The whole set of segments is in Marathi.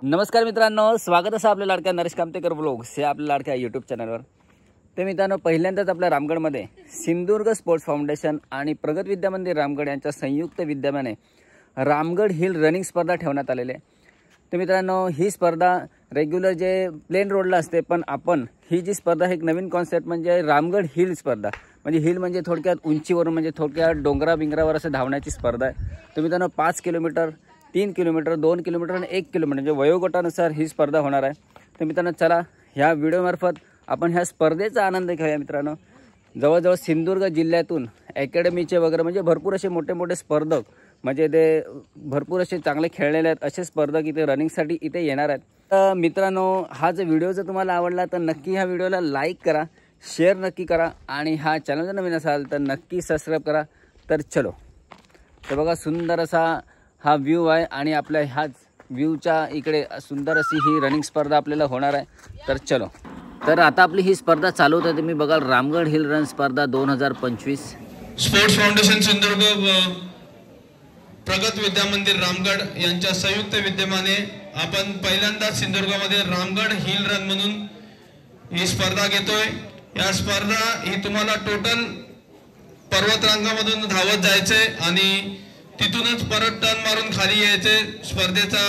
नमस्कार मित्रांनो, स्वागत आहे आपल्या लाडक्या नरेश कामतेकर ब्लॉग्स हे आपल्या लाडक्या यूट्यूब चॅनलवर। ते मित्रांनो, पहिल्यांदाच आपल्या रामगडमध्ये सिंधुदुर्ग स्पोर्ट्स फाउंडेशन आणि प्रगत विद्या मंदिर रामगड यांच्या संयुक्त विद्यमाने रामगड हिल रनिंग स्पर्धा ठेवण्यात आलेली आहे। तर मित्रांनो, ही स्पर्धा रेग्युलर जे प्लेन रोडला असते, पण आपण ही जी स्पर्धा एक नवीन कॉन्सेप्ट म्हणजे रामगड हिल स्पर्धा, म्हणजे हिल म्हणजे थोडक्यात उंचीवरून, म्हणजे थोडक्यात डोंगराबिंगरावर असं धावण्याची स्पर्धा आहे। तर मित्रांनो, 5 किलोमीटर, 3 किलोमीटर, 2 किलोमीटर आणि 1 किलोमीटर म्हणजे वयोगटानुसार ही स्पर्धा होणार आहे। तर मित्रांनो, चला ह्या व्हिडिओमार्फत आपण ह्या स्पर्धेचा आनंद घेऊया। मित्रांनो, जवळजवळ सिंधुदुर्ग जिल्ह्यातून अकॅडमीचे वगैरे म्हणजे भरपूर असे मोठे मोठे स्पर्धक, म्हणजे ते भरपूर असे चांगले खेळलेले आहेत असे स्पर्धक इथे रनिंगसाठी इथे येणार आहेत। तर मित्रांनो, हा जो व्हिडिओ जर तुम्हाला आवडला तर नक्की ह्या व्हिडिओला लाईक करा, शेअर नक्की करा आणि हा चॅनल जर नवीन असाल तर नक्की सबस्क्राईब करा। तर चलो, तर बघा सुंदर असा हा व्ह्यू आहे आणि आपल्या ह्याच व्ह्यूच्या इकडे सुंदर अशी ही रनिंग स्पर्धा आपल्याला होणार आहे। तर चलो, तर आता आपली ही स्पर्धा चालू होते। तुम्ही बघाल रामगड हिल रन स्पर्धा 2025 स्पोर्ट्स फाउंडेशन सिंधुदुर्ग प्रगत विद्या मंदिर रामगड यांच्या संयुक्त विद्यमाने आपण पहिल्यांदा सिंधुदुर्गमध्ये रामगड हिल रन म्हणून ही स्पर्धा घेतोय। या स्पर्धा ही तुम्हाला टोटल पर्वतरांगामधून धावत जायचे आणि तिथूनच परत टर्न मारून खाली यायचे। स्पर्धेचा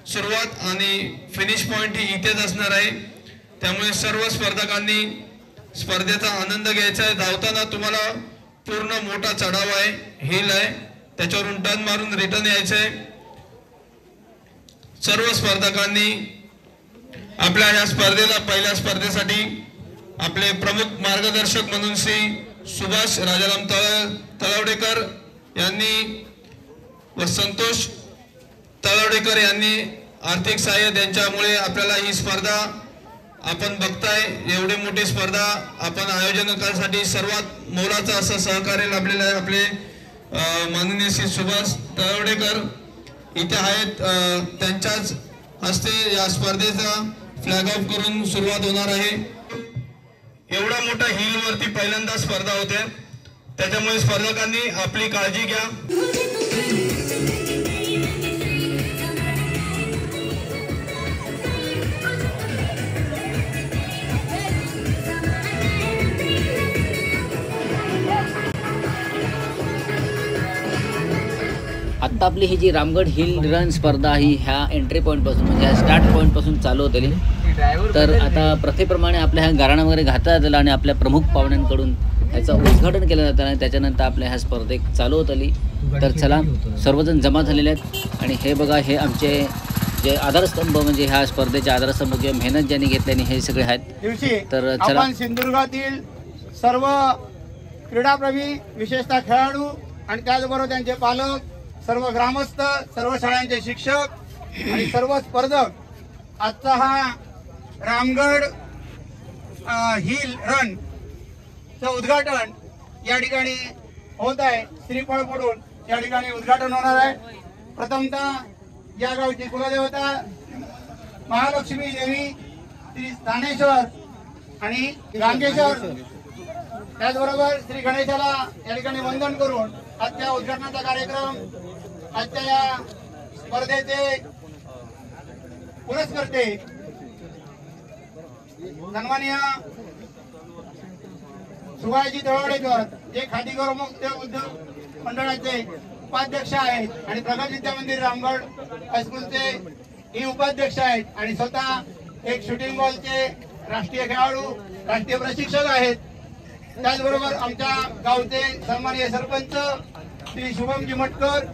सुरुवात आणि फिनिश पॉइंट ही इथेच असणार आहे, त्यामुळे सर्व स्पर्धकांनी स्पर्धेचा आनंद घ्यायचा आहे। धावताना तुम्हाला पूर्ण मोठा चढाव आहे, हिल आहे, त्याच्यावरून टर्न मारून रिटर्न यायचे। सर्व स्पर्धकांनी आपल्या या स्पर्धेला पहिल्या स्पर्धेसाठी आपले प्रमुख मार्गदर्शक म्हणून श्री सुभाष राजाराम तळवडेकर यांनी व संतोष तळवडेकर यांनी आर्थिक सहाय्य त्यांच्यामुळे आपल्याला ही स्पर्धा आपण बघताय। एवढी मोठी स्पर्धा आपण आयोजन करण्यासाठी सर्वात मोलाचं असं सहकार्य लाभलेलं आहे आपले माननीय श्री सुभाष तळवडेकर इथे आहेत। त्यांच्याच हस्ते या स्पर्धेचा फ्लॅग ऑफ करून सुरुवात होणार आहे। एवढा मोठा हिल वरती पहिल्यांदा स्पर्धा होते, त्याच्यामुळे स्पर्धकांनी आपली काळजी घ्या। आत्ता आपली ही जी रामगड हिल रन स्पर्धा ही ह्या एंट्री पॉईंटपासून म्हणजे स्टार्ट पॉईंटपासून चालू होते। तर आता प्रथेप्रमाणे आपल्या ह्या गारणा वगैरे घातला जातं आणि आपल्या प्रमुख पाहुण्यांकडून ह्याचं उद्घाटन केलं जातं आणि त्याच्यानंतर आपल्या ह्या स्पर्धेत चालू होत आली। तर चला, सर्वजण जमा झालेले आहेत आणि हे बघा, हे आमचे जे आधारस्तंभ म्हणजे ह्या स्पर्धेचे आधारस्तंभ किंवा मेहनत ज्यांनी घेतल्याने हे सगळे आहेत। तर चला, आपण सिंधुदुर्गातील सर्व क्रीडाप्रेमी, विशेषतः खेळाडू आणि त्याचबरोबर त्यांचे पालक, सर्व ग्रामस्थ, सर्व शाळांचे शिक्षक आणि सर्व स्पर्धक, आजचा हा रामगड हिल रन चं उद्घाटन या ठिकाणी होत आहे। श्रीफळ पडून या ठिकाणी उद्घाटन होणार आहे। प्रथमतः या गावची कुलदेवता महालक्ष्मी देवी, श्री स्थानेश्वर आणि गांगेश्वर, त्याचबरोबर श्री गणेशाला या ठिकाणी वंदन करून आजच्या उद्घाटनाचा कार्यक्रम, आजच्या या स्पर्धेचे पुरस्कर्ते सन्माननीय सुभाषजी तळवडेकर, जे खादी गौरवमुक्त उद्योग मंडळाचे उपाध्यक्ष आहेत आणि प्रगत विद्या मंदिर रामगड हायस्कूलचे हे उपाध्यक्ष आहेत आणि स्वतः एक शूटिंग बॉलचे राष्ट्रीय खेळाडू, राष्ट्रीय प्रशिक्षक आहेत। त्याचबरोबर आमच्या गावचे सन्माननीय सरपंच श्री शुभमजी मटकर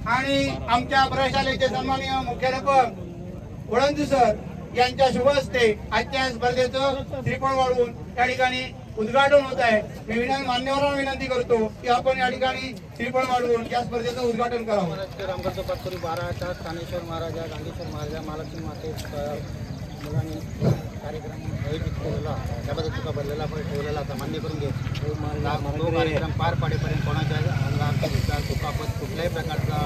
आणि आमच्या प्रशालेचे सन्माननीय मुख्याध्यापक वळंजू सर यांच्या शुभ हस्ते आजच्या स्पर्धेचं श्रीफळ वाढवून या ठिकाणी उद्घाटन होत आहे। मी मान्यवरांना विनंती करतो की आपण या ठिकाणी श्रीफळ वाढवून या स्पर्धेचं उद्घाटन करावं। रामगडचा पाचोरी 12चा स्थानेश्वर महाराजा, गांधीश्वर महाराजा, महालक्ष्मी माते मुलांनी कार्यक्रम आयोजित केलेला, त्याबद्दल तुका भरलेला पण ठेवलेला होता, मान्य करून घे। तो कार्यक्रम पार पाडेपर्यंत कोणाच्या अंगात दुखापत कुठल्याही प्रकारचा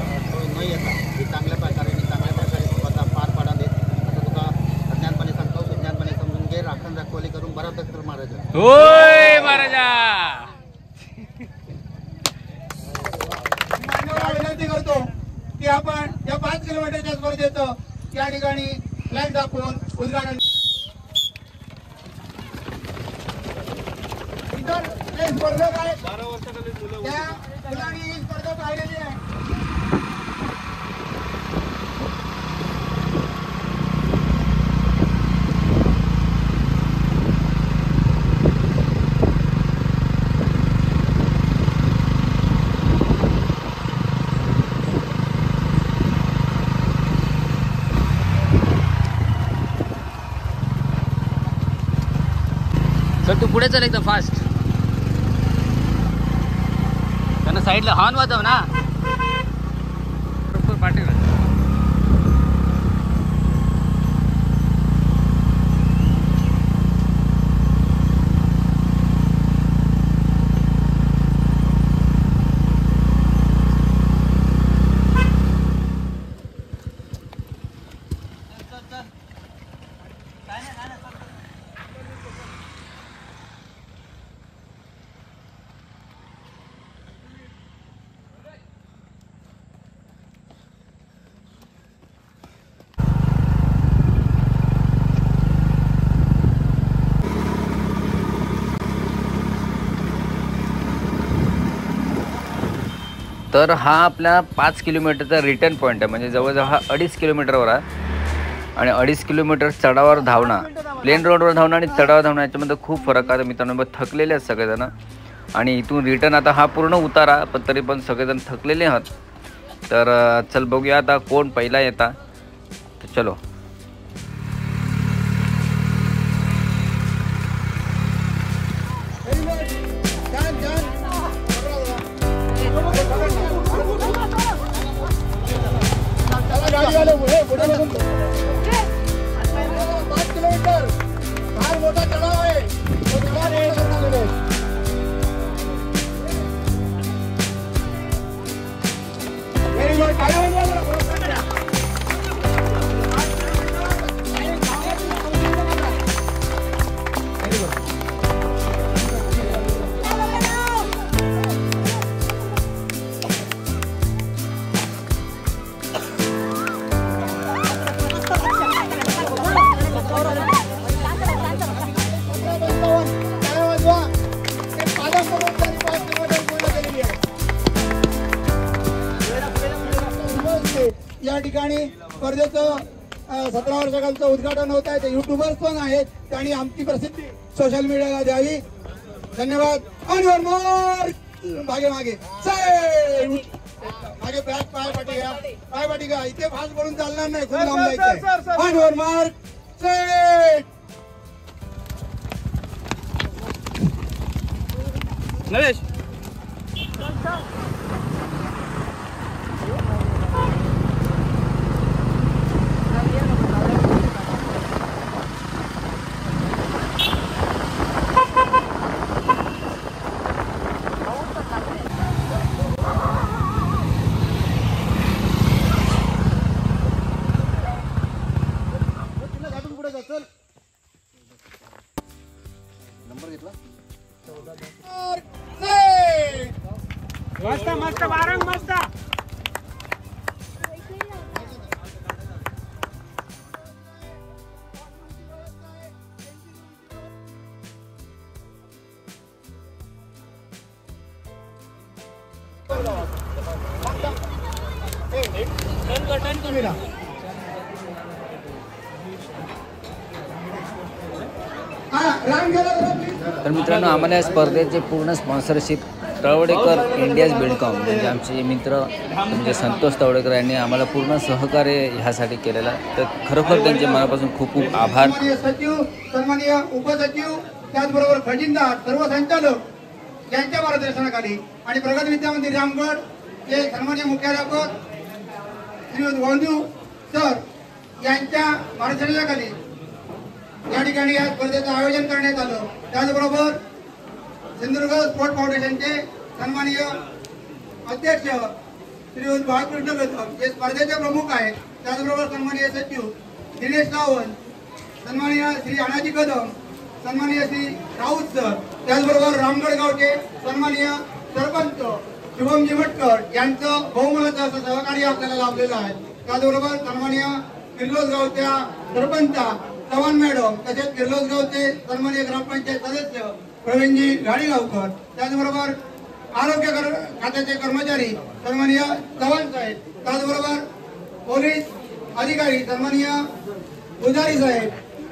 न येता ही चांगल्या प्रकारे तुका पार पाडा देत असं तुका अज्ञानपणे सांगतो। सुज्ञानपणे समजून घे, राखण रखवाली करून बरा दत्तर महाराजा। होय महाराजा। विनंती करतो की आपण या 5 किलोमीटरच्या स्पर्धेचं या ठिकाणी फ्लॅग दाखवून उद्घाटन. इतर स्पर्धक आहेत त्या मुलांनी स्पर्धक राहिलेली आहे. तर तू पुढे चल एकदम फास्ट. त्यांना साईडला हॉर्न वाजव ना. पाठी तर हा आपला 5 किलोमीटरचा रिटर्न पॉईंट आहे. म्हणजे जवळजवळ हा 2.5 किलोमीटरवर आहे आणि 2.5 किलोमीटर चढावर धावणं, प्लेन रोडवर धावणं आणि चढावर धावणं याच्यामध्ये खूप फरक आहे मित्रांनो. थकलेले आहेत सगळेजण आणि इथून रिटर्न आता हा पूर्ण उतारा, पण तरी पण सगळेजण थकलेले आहात. तर चल बघूया आता कोण पहिला येता. तर चलो. या ठिकाणी स्पर्धेचं 17 वर्षाखालचं उद्घाटन होत आहे. ते युट्यूबर्स पण आहेत, त्यांनी आमची प्रसिद्धी सोशल मीडियाला द्यावी. धन्यवाद. मागे मागे मागे पाय पाठी घ्या. इथे फास्ट बोलून चालणार नाही, खूप लांब जायचं. Mark set. नरेश नंबर घेतला. मस्त मस्त बारंग मस्त. तर मित्रांनो, आम्हाला या स्पर्धेचे पूर्ण स्पॉन्सरशिप तळवडेकर इंडियाज बिल्डकॉम म्हणजे आमचे मित्र म्हणजे संतोष तळवडेकर यांनी आम्हाला पूर्ण सहकार्य ह्यासाठी केलेलं. तर खरोखर त्यांचे मनापासून खूप खूप आभार. सचिव, सन्माननीय उपसचिव, त्याचबरोबर खजिनदार, सर्व संचालक यांच्या मार्गदर्शनाखाली आणि प्रगत विद्या मंदिर रामगड हे सन्माननीय मुख्याध्यापक श्री गोंधू सर यांच्या मार्गदर्शनाखाली या ठिकाणी या स्पर्धेचं आयोजन करण्यात आलं. त्याचबरोबर सिंधुदुर्ग स्पोर्ट फाउंडेशनचे सन्माननीय अध्यक्ष श्री बाळकृष्ण कदम हे स्पर्धेचे प्रमुख आहेत. त्याचबरोबर सन्माननीय सचिव दिनेश रावल, सन्माननीय श्री अनाजी कदम, सन्माननीय श्री राऊत सर, त्याचबरोबर रामगड गावचे सन्माननीय सरपंच शुभमजी भटकर यांचं बहुमोलाचं असं सहकार्य आपल्याला लाभलेलं आहे. त्याचबरोबर सन्माननीय किर्लोस गावच्या सरपंच चव्हाण मॅडम, तसेच किर्लोस गावचे सन्माननीय ग्रामपंचायत सदस्य प्रवीणजी गाडीगावकर, त्याचबरोबर आरोग्य खात्याचे कर्मचारी सन्माननीय चव्हाण साहेब, त्याचबरोबर पोलीस अधिकारी सन्माननीय पुजारी साहेब,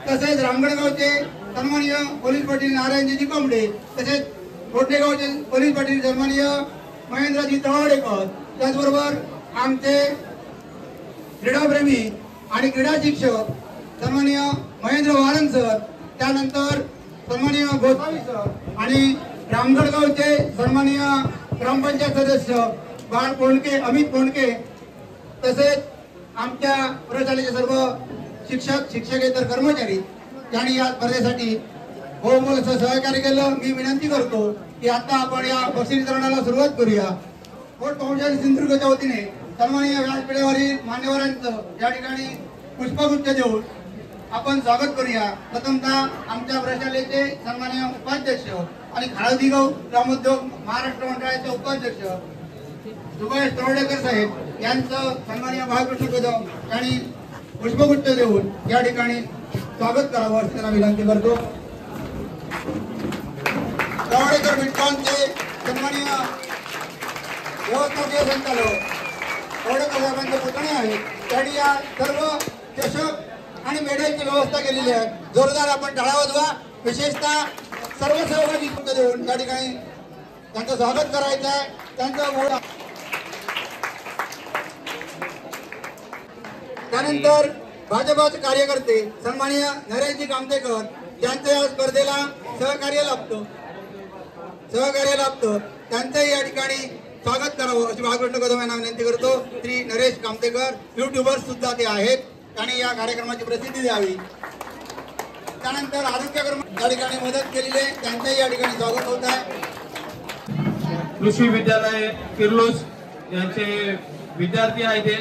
तसेच रामगडगावचे सन्माननीय पोलीस पाटील नारायणजी कोंबडे, तसेच कोटडेगावचे पोलीस पाटील सन्माननीय महेंद्रजी तळवडेकर, त्याचबरोबर आमचे क्रीडाप्रेमी आणि क्रीडा शिक्षक सन्माननीय महेंद्र वारन सर, त्यानंतर सन्माननीय गोसावी सर आणि रामगडगावचे सन्माननीय ग्रामपंचायत सदस्य बाळ पोंडके, अमित पोंडके, तसेच आमच्या प्रशालेचे सर्व शिक्षक शिक्षकेतर कर्मचारी यांनी या स्पर्धेसाठी बहुमोल सहकार्य केलं. मी विनंती करतो की आता आपण या बक्षीस वितरणाला सुरुवात करूया. स्पोर्ट्स फाउंडेशन सिंधुदुर्गच्या वतीने सन्माननीय व्यासपीठावरील मान्यवरांचं या ठिकाणी पुष्पगुच्छ देऊन आपण स्वागत करूया. प्रथमतः आमच्या प्रशालेचे सन्माननीय उपाध्यक्ष आणि खाळदीगाव ग्रामोद्योग महाराष्ट्र मंडळाचे उपाध्यक्ष सुभाष तळवडेकर साहेब यांचं सन्माननीय बाळकृष्ण कदम यांनी पुष्पगुच्छ देऊन या ठिकाणी स्वागत करावं अशी त्यांना विनंती करतो. तळवडेकर बिटकॉनचे सन्माननीय व्यवस्थापकीय संचालक तळवडेकर साहेबांचे पुतणे आहेत. त्यांनी या सर्व चषक आणि मेडलची व्यवस्था केलेली आहे. जोरदार आपण टाळ्या वाजवा. विशेषतः सर्व सहभागी देऊन या ठिकाणी त्यांचं स्वागत करायचं आहे. त्यांचं त्यानंतर भाजपाचे कार्यकर्ते सन्माननीय नरेशजी कामतेकर ज्यांचं या स्पर्धेला सहकार्य लाभतं त्यांचंही या ठिकाणी स्वागत करावं अशी बाळकृष्ण कदम यांना विनंती करतो. श्री नरेश कामतेकर युट्यूबर सुद्धा ते आहेत, त्यांनी या कार्यक्रमाची प्रसिद्धी द्यावी. त्यानंतर आरोग्य कर्मचारी या ठिकाणी मदत केलेली आहे, त्यांचंही या ठिकाणी स्वागत होत आहे. कृषी विद्यालय किर्लोस यांचे विद्यार्थी आहेत ते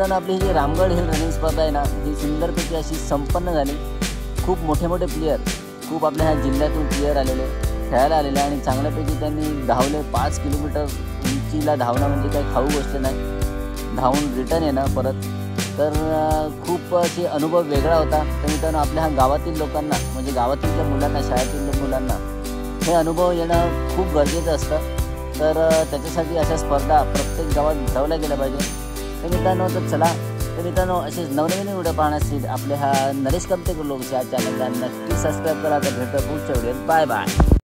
मित्रांनो आपली जी रामगड हिल रनिंग स्पर्धा आहे ना ही सुंदरपैकी अशी संपन्न झाली. खूप मोठे मोठे प्लेयर, खूप आपल्या ह्या जिल्ह्यातून प्लेयर आलेले, खेळायला आलेले आणि चांगल्यापैकी त्यांनी धावले. 5 किलोमीटर उंचीला धावणं म्हणजे काही खाऊ गोष्ट नाही, धावून रिटर्न येणं परत. तर खूप असे अनुभव वेगळा होता. तर मित्रांनो आपल्या ह्या गावातील लोकांना म्हणजे गावातील ज्या मुलांना, शाळेतील मुलांना हे अनुभव येणं खूप गरजेचं असतं. तर त्याच्यासाठी अशा स्पर्धा प्रत्येक गावात भरवल्या गेल्या पाहिजे. तर मित्रांनो तर चला, तर मित्रांनो असेच नवनवीन व्हिडिओ पाहण्यासाठी आपल्या ह्या नरेश कामतेकर व्लॉग्स या चॅनलला नक्की सबस्क्राईब करा. तर भेटू पुढच्या व्हिडिओत. Bye bye.